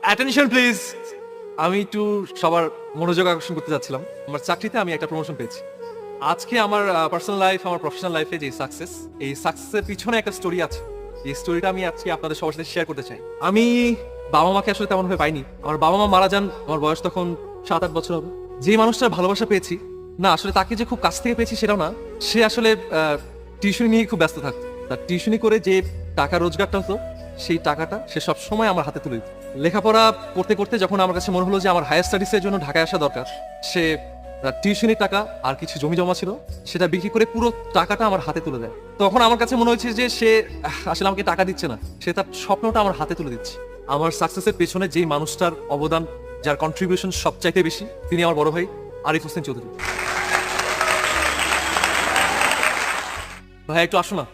Attention please. আমি একটু সবার মনোযোগ আকর্ষণ করতে যাচ্ছিলাম। আমার চাকরিতে আমি একটা প্রমোশন পেয়েছি। আজকে আমার পার্সোনাল লাইফ, আমার প্রফেশনাল লাইফে যে সাকসেস, এই সাকসেসের পিছনে একটা স্টোরি আছে। এই স্টোরিটা আমি আজকে আপনাদের সবার সাথে শেয়ার করতে চাই। আমি বাবা মাকে আসলে তেমন ভাবে পাইনি। আমার বাবা মা মারা যান, আমার বয়স তখন 7-8 বছর হবে। যে মানুষটার ভালোবাসা পেয়েছি, না আসলে তাকে যে খুব কাছ থেকে পেয়েছি সেটাও না। সে আসলে টিউশনি নিয়ে খুব ব্যস্ত থাকতো। তার টিউশনি করে যে টাকা রোজগারটা হতো, সেই টাকাটা সে সব সময় আমার হাতে তুলে দিত। লেখাপড়া করতে করতে যখন আমার কাছে মনে হলো যে আমার হায়ার স্টাডিজের জন্য ঢাকায় আসা দরকার, সে টিউশনির টাকা আর কিছু জমি জমা ছিল সেটা বিক্রি করে পুরো টাকাটা আমার হাতে তুলে দেয়। তখন আমার কাছে মনে হয়েছে যে সে আসলে আমাকে টাকা দিচ্ছে না, সে তার স্বপ্নটা আমার হাতে তুলে দিচ্ছে। আমার সাকসেসের পেছনে যেই মানুষটার অবদান, যার কন্ট্রিবিউশন সবচাইতে বেশি, তিনি আমার বড় ভাই আরিফ হোসেন চৌধুরী। ভাই একটু আসো না।